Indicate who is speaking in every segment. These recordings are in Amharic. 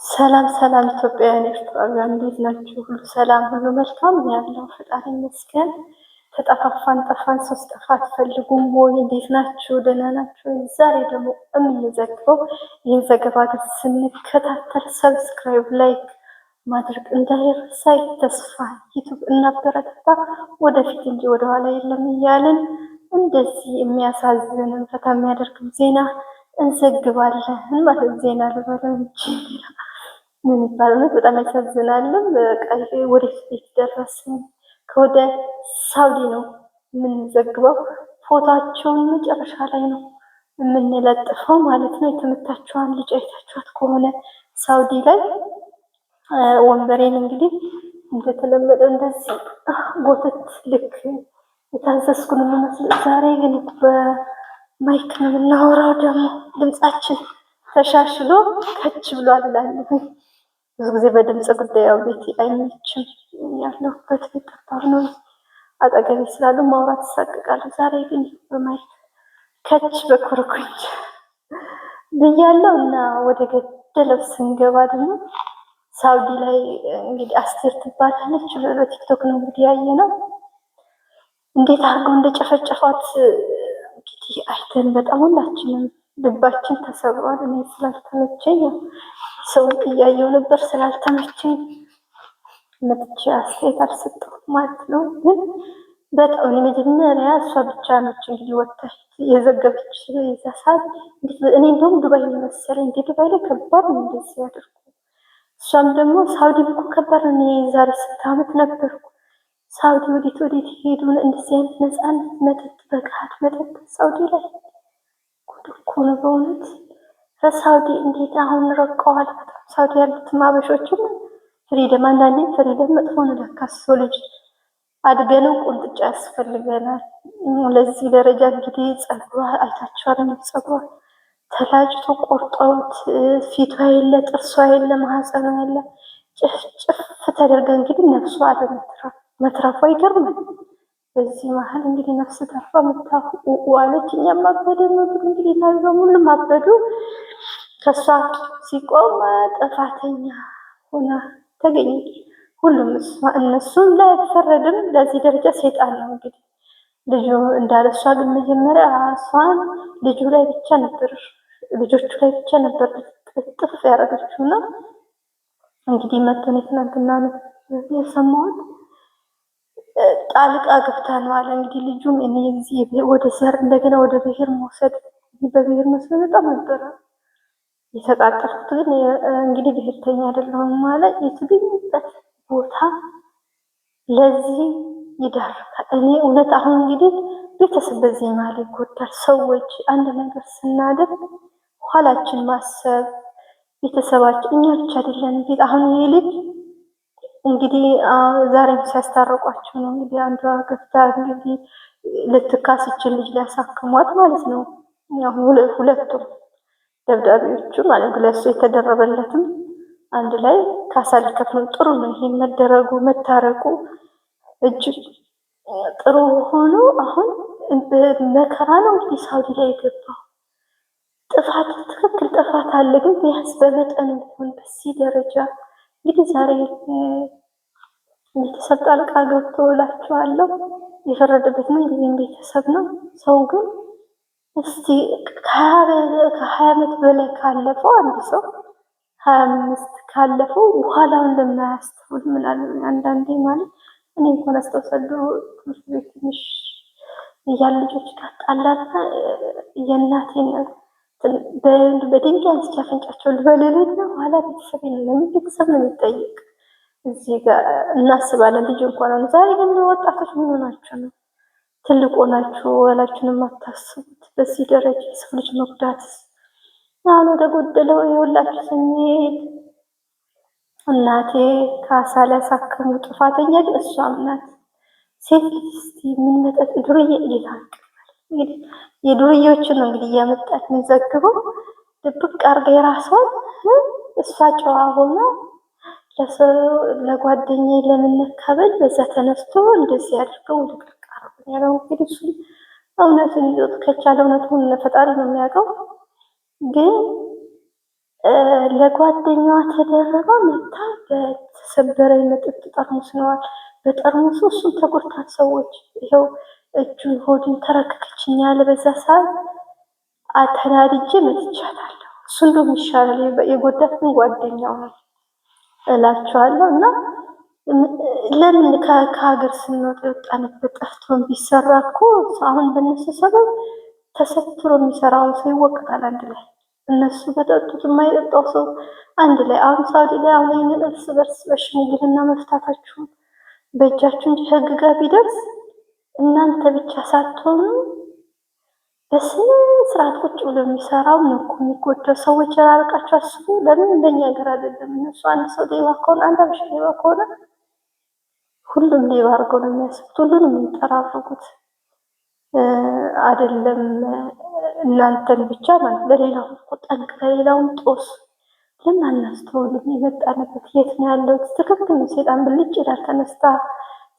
Speaker 1: ሰላም ሰላም ኢትዮጵያውያን ኤርትራውያን እንዴት ናችሁ? ሁሉ ሰላም ሁሉ መልካም ያለው ፈጣሪ ይመስገን። ተጠፋፋን ጠፋን፣ ሶስት ጠፋ አትፈልጉም ወይ? እንዴት ናችሁ? ደህና ናችሁ? ዛሬ ደግሞ የምንዘግበው ይህን ዘገባ ግን ስንከታተል ሰብስክራይብ፣ ላይክ ማድረግ እንዳይረሳ። ተስፋ ዩቱብ እናበረታታ፣ ወደፊት እንጂ ወደኋላ የለም እያልን እንደዚህ የሚያሳዝንን ፈታ የሚያደርግም ዜና እንዘግባለን ማለት ዜና ልበለው እንጂ ምን ይባላል? በጣም ያሳዝናልም። በቃ ወዴት ቤት ደረስን? ከወደ ሳውዲ ነው የምንዘግበው። ፎቶቸውን መጨረሻ ላይ ነው የምንለጥፈው ማለት ነው። የተመታችኋን ልጅ አይታችኋት ከሆነ ሳውዲ ላይ ወንበሬን እንግዲህ እንደተለመደው እንደዚህ ጎተት ልክ የታዘዝኩ ነው የሚመስለው። ዛሬ ግን በማይክ ነው የምናወራው። ደግሞ ድምጻችን ተሻሽሎ ከች ብሏል እላለሁ። ብዙ ጊዜ በድምፅ ጉዳይ ያው ቤት አይመችም፣ ያለሁበት ጠባብ ነው። አጠገቤ ስላሉ ማውራት ይሳቅቃሉ። ዛሬ ግን በማይክ ከች በኮረኮች ብያለሁ እና ወደ ገደለው ስንገባ ደግሞ ሳውዲ ላይ እንግዲህ አስቴር ትባላለች። በቲክቶክ ነው እንግዲህ ያየ ነው እንዴት አድርገው እንደጨፈጨፏት እንግዲህ አይተን በጣም ሁላችንም ልባችን ተሰብሯል። እኔ ስላልተመቸኝ ሰውን እያየው ነበር፣ ስላልተመቸኝ መጥቼ አስተያየት አልሰጠሁም ማለት ነው። ግን በጣም መጀመሪያ እሷ ብቻ ነች እንግዲህ ወጥታ የዘገበች የዛ ሰዓት። እኔ እንደውም ዱባይ መሰለኝ እንዴ፣ ዱባይ ላይ ከባድ ነው እንደዚህ ያደርጉ። እሷም ደግሞ ሳውዲ እኮ ከባድ ነው። እኔ ዛሬ 6 ዓመት ነበርኩ ሳውዲ። ወዴት ሄዱ? እንደዚህ አይነት ነፃነት መጠጥ፣ በገሃድ መጠጥ ሳውዲ ላይ ጉድ እኮ ነው በእውነት። ከሳውዲ እንዴት አሁን ረቀዋል በጣም ሳውዲ ያሉት ማበሾችም። ፍሪደም አንዳንዴ ፍሪደም መጥፎ ነው ለካ። ሰው ልጅ አድገነው ቁንጥጫ ያስፈልገናል። ለዚህ ደረጃ እንግዲህ ጸጉሯ አይታችኋል። ጸጉሯ ተላጭቶ ቆርጠውት ፊቷ የለ ጥርሷ የለ ማህፀኗ የለ ጭፍጭፍ ተደርገ እንግዲህ ነፍሷ አለ መትረፏ ይገርማል። በዚህ መሀል እንግዲህ ነፍስ ተርፋ ዋለች። እኛም አበደ ነው እንግዲህ ላይ በሙሉም አበዱ። ከሷ ሲቆም ጥፋተኛ ሆና ተገኘ። ሁሉም እነሱም ላይ አይፈረድም። ለዚህ ደረጃ ሰይጣን ነው እንግዲህ ልጁ እንዳለሷ። ግን መጀመሪያ ራሷን ልጁ ላይ ብቻ ነበር ልጆቹ ላይ ብቻ ነበር ጥፍ ያደረገችውና እንግዲህ መተን ትናንትና ነው የሰማሁት። ጣልቃ ገብታ ነው አለ እንግዲህ ልጁም እዚህ ወደ ዘር እንደገና ወደ ብሔር መውሰድ በብሔር መስሎ በጣም ነበረ የተቃጠልኩት። ግን እንግዲህ ብሔርተኛ አይደለሁም ማለት የተገኘበት ቦታ ለዚህ ይዳርጋል። እኔ እውነት አሁን እንግዲህ ቤተሰብ በዚህ መሀል ይጎዳል። ሰዎች አንድ ነገር ስናደርግ ኋላችን ማሰብ ቤተሰባችን እኛ ብቻ አይደለን። ቤት አሁን ይሄ ልጅ እንግዲህ ዛሬም ሲያስታርቋቸው ነው እንግዲህ አንዷ ገፍታ እንግዲህ ልትካስችን ልጅ ሊያሳክሟት ማለት ነው። ሁለቱም ደብዳቤዎቹ ማለት ለሱ የተደረበለትም አንድ ላይ ካሳ ሊከፍሉ ጥሩ ነው። ይሄ መደረጉ መታረቁ እጅግ ጥሩ ሆኖ አሁን መከራ ነው እንግዲህ ሳውዲ ላይ የገባው። ጥፋት ትክክል ጥፋት አለ፣ ግን ቢያንስ በመጠኑ ቢሆን በዚህ ደረጃ እንግዲህ ዛሬ ቤተሰብ ጣልቃ ገብቶ እላችኋለሁ። የፈረደበት ምን ጊዜም ቤተሰብ ነው። ሰው ግን እስቲ ከ20 ዓመት በላይ ካለፈው አንድ ሰው 25 ካለፈው በኋላውን ለማያስተውል ምናምን አንዳንዴ ማለት እኔ እንኳን አስተውሰለሁ። ትምህርት ቤት ትንሽ እያሉ ልጆች ጋር ጣላና የእናቴን በድንጋይ አንስቼ አፍንጫቸውን ልበልልና ኋላ ቤተሰብ ለምን ቤተሰብ ነው የሚጠይቅ? እዚህ ጋር እናስባለን። ልጅ እንኳን አሁን ዛሬ ግን ወጣቶች ምን ሆናችሁ ነው? ትልቅ ሆናችሁ ወላችሁን የማታስቡት በዚህ ደረጃ የሰው ልጅ መጉዳት። አሁን ወደ ጎደለው የሁላችሁ ስሜት እናቴ ካሳ ሊያሳክሙ ጥፋተኛ ግን እሷም ናት። ሴት ልጅ እስቲ ምን መጠጥ ዱርዬ እየታቀባል እንግዲህ የዱርዬዎችን ነው እንግዲህ እያመጣች የሚዘግበው። ድብቅ አርጋ የራሷን እሷ ጨዋ ሆና ለጓደኛዬ ለምንካበል በዛ ተነስቶ እንደዚህ አድርገው ወደ ቅርቃር ያለው እንግዲህ እሱ እውነቱን ይዞት ከቻለ እውነቱን ፈጣሪ ነው የሚያውቀው። ግን ለጓደኛዋ ተደረባ መታ በተሰበረ የመጠጥ ጠርሙስ ነዋል። በጠርሙሱ እሱም ተጎድቷል። ሰዎች ይኸው እጁን ሆዱን ተረከከችኝ ያለ በዛ ሰዓት ተናድጄ መትቻታለሁ። እሱ እንደውም ይሻላል፣ የጎዳት ግን ጓደኛው ነው እላቸዋለሁ። እና ለምን ከሀገር ስንወጣ የወጣንበት ጠፍቶን ቢሰራ እኮ አሁን በነሱ ሰበብ ተሰትሮ የሚሰራውን ሰው ይወቀጣል አንድ ላይ። እነሱ በጠጡት የማይጠጣው ሰው አንድ ላይ። አሁን ሳውዲ ላይ አሁን ይህንን እርስ በርስ በሽምግልና መፍታታችሁን በእጃችሁ እንጂ ህግ ጋር ቢደርስ እናንተ ብቻ ሳትሆኑ በስነ ስርዓት ቁጭ ብሎ የሚሰራው ነው እኮ የሚጎዳው። ሰዎች ራርቃቸው አስቡ። ለምን እንደኛ ሀገር አይደለም። እነሱ አንድ ሰው ሌባ ከሆነ አንድ አበሻ ሌባ ከሆነ ሁሉም ሌባ አድርገው ነው የሚያስቡት። ሁሉንም የሚጠራርጉት አይደለም እናንተን ብቻ ማለት ለሌላው እኮ ጠንቅ፣ ለሌላውም ጦስ። ለምን አናስተውልም? የመጣንበት የት ነው ያለው? ትክክል ነው። ሴጣን ብልጭ ይላል። ተነስታ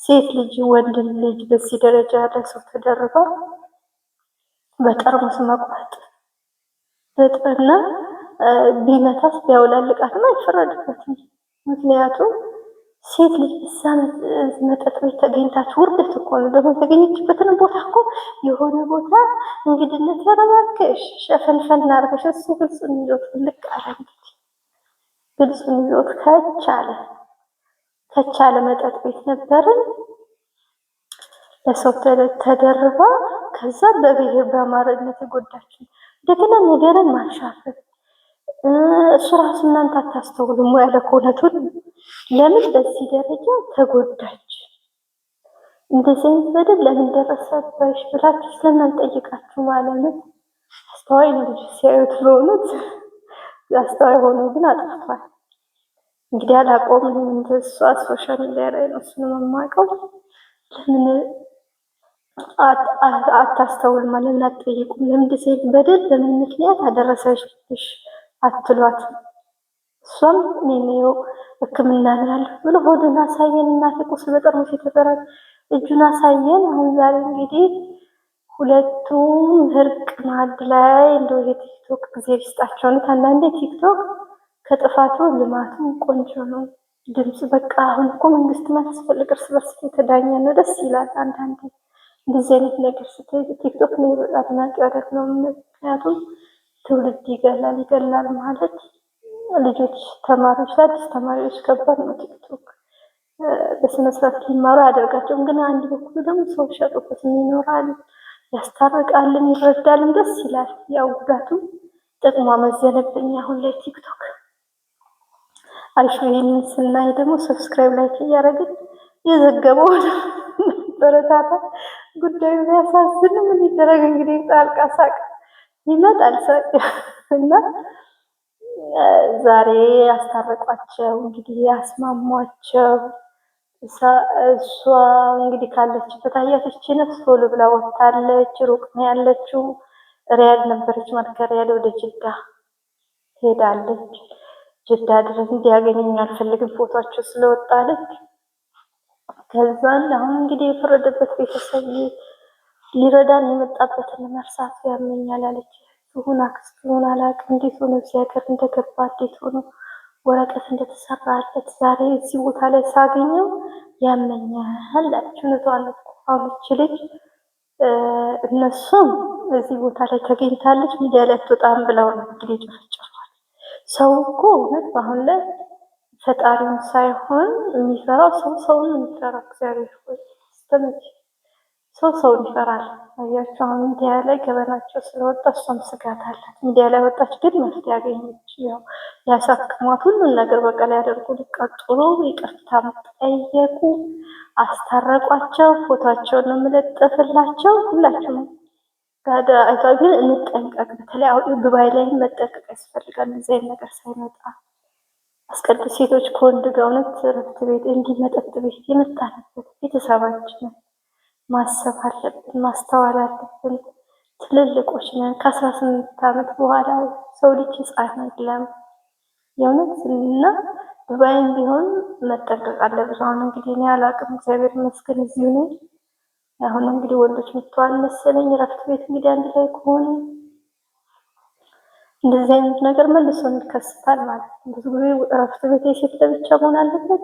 Speaker 1: ሴት ልጅ ወንድ ልጅ በዚህ ደረጃ ለሰው ተደርባ በጠርሙስ መቁረጥ በጥና ቢመታስ ቢያውላልቃትም አይፈረድበትም። ምክንያቱም ሴት ልጅ እዛ መጠጥ ቤት ተገኝታችሁ ውርደት እኮ ነው። ደግሞ የተገኘችበትን ቦታ እኮ የሆነ ቦታ እንግድነት ተረባከሽ ሸፈንፈን አድርገሽ እሱ ግልጹን ይዞት ልቅ አለ። እንግዲህ ግልጹን ይዞት ከቻለ መጠጥ ቤት ነበርን ለሰው ተደርባ ከዛ በብሔር በአማራነት የጎዳችን እንደገና ነገርን ማሻፈት እሱ ራሱ እናንተ አታስተውሉም ያለ ከሆነቱን ለምን በዚህ ደረጃ ተጎዳች? እንደዚህ አይነት በደል ለምን ደረሰባሽ ብላችሁ ስለማንጠይቃችሁ ማለት አስተዋይ ነው ልጅ ሲያዩት በእውነት አስተዋይ ሆኖ ግን አጥፍቷል። እንግዲህ አላቆምም እንደሷ ሶሻል ሚዲያ ላይ ነው እሱን የማውቀው። ለምን አታስተውል ማለት አትጠይቁም? ለምን እንደዚህ አይነት በደል በምን ምክንያት አደረሰሽ አትሏት? እሷም እኔ ነው ሕክምና ነው ያለው ብሎ ሆዱን አሳየን። እናቴ ቁስል በጠርሙስ የተደረገ እጁን አሳየን። አሁን ዛሬ እንግዲህ ሁለቱም እርቅ ማዕድ ላይ እንደው የቲክቶክ ጊዜ ይስጣቸው። አንዳንዴ ቲክቶክ ከጥፋቱ ልማቱ ቆንጆ ነው። ድምፅ በቃ አሁን እኮ መንግስት ማያስፈልግ እርስ በርስ የተዳኘ ነው። ደስ ይላል። አንዳንዴ እንደዚህ አይነት ነገር ስትይ ቲክቶክ ነው አድናቂ ያደርግ ነው። ምክንያቱም ትውልድ ይገላል ማለት ልጆች ተማሪዎች አዲስ ተማሪዎች ከባድ ነው። ቲክቶክ በስነ ስርዓት ሊማሩ አያደርጋቸውም። ግን አንድ በኩል ደግሞ ሰው ሸጡበት ይኖራል፣ ያስታርቃልን፣ ይረዳልን፣ ደስ ይላል። ያው ጉዳቱም ጥቅሟ መዘነብኝ አሁን ላይ ቲክቶክ አይሹ። ይህንን ስናይ ደግሞ ሰብስክራይብ ላይክ እያደረግን የዘገበው በረታታ ጉዳዩ ያሳዝን። ምን ይደረግ እንግዲህ ጣልቃ ሳቅ ይመጣል ሳቅ እና ዛሬ ያስታረቋቸው እንግዲህ ያስማሟቸው። እሷ እንግዲህ ካለችበት አያቶች ነፍስ ቶሎ ብላ ወጥታለች። ሩቅ ነው ያለችው፣ ሪያድ ነበረች ማለት ከሪያድ ወደ ጅዳ ሄዳለች። ጅዳ ድረስ እንዲያገኘኝ አልፈልግም ፎቷቸው ስለወጣለች። ከዛን አሁን እንግዲህ የፈረደበት ቤተሰብ ሊረዳን የመጣበትን መርሳት ያመኛል አለች። ይሁን አክስት ይሁን አላውቅም፣ እንዴት ሆኖ እዚህ ሀገር እንደገባ እንዴት ሆኖ ወረቀት እንደተሰራለት ዛሬ እዚህ ቦታ ላይ ሳገኘው ያመኛል አለች። እውነቷን እኮ አሁን ይቺ ልጅ እነሱም እዚህ ቦታ ላይ ተገኝታለች ሚዲያ ላይ አትወጣም ብለው ነው እንግዲህ ጨፍጭፏል። ሰው እኮ እውነት በአሁን ላይ ፈጣሪውን ሳይሆን የሚፈራው ሰውን የሚፈራው እግዚአብሔር ሆይ ስተመች ሰው ሰውን ይፈራል። አያቸው አሁን ሚዲያ ላይ ገበናቸው ስለወጣ እሷም ስጋት አላት። ሚዲያ ላይ ወጣች ግን መፍትሄ ያገኘች። ያው ያሳክሟት ሁሉን ነገር በቃ ሊያደርጉ ሊቀጥሉ ይቅርታ ጠየቁ፣ አስታረቋቸው። ፎቶቸውን ነው የምለጥፍላቸው ሁላችሁም ጋዳ አይታ። ግን እንጠንቀቅ። በተለይ አሁን ዱባይ ላይ መጠንቀቅ ያስፈልጋል። እዚህ አይነት ነገር ሳይመጣ አስቀድሞ ሴቶች ከወንድ ጋር እውነት ረፍት ቤት እንዲህ መጠጥ ቤት የመጣንበት ቤተሰባችንን ማሰብ አለብን፣ ማስተዋል አለብን። ትልልቆች ነን። ከ18 ዓመት በኋላ ሰው ልጅ ሕፃን አይደለም የእውነት እና ዱባይም ቢሆን መጠንቀቅ አለብን። አሁን እንግዲህ እኔ አላውቅም፣ እግዚአብሔር ይመስገን እዚሁ ነኝ። አሁን እንግዲህ ወንዶች መጥተዋል መሰለኝ ረፍት ቤት እንግዲህ አንድ ላይ ከሆነ እንደዚህ አይነት ነገር መልሶ ይከሰታል ማለት ነው። ብዙ ጊዜ እረፍት ቤት የሴት ለብቻ መሆን አለበት፣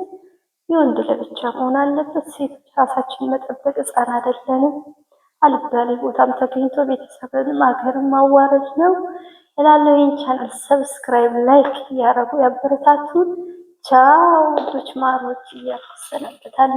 Speaker 1: የወንድ ለብቻ መሆን አለበት። ሴቶች ራሳችን መጠበቅ ሕፃን አይደለንም። አልባሌ ቦታም ተገኝቶ ቤተሰብንም ሀገርን ማዋረድ ነው እላለሁ። ይህን ቻናል ሰብስክራይብ፣ ላይክ እያደረጉ ያበረታቱን። ቻው ውዶች ማሮች፣ እያሰናበታል።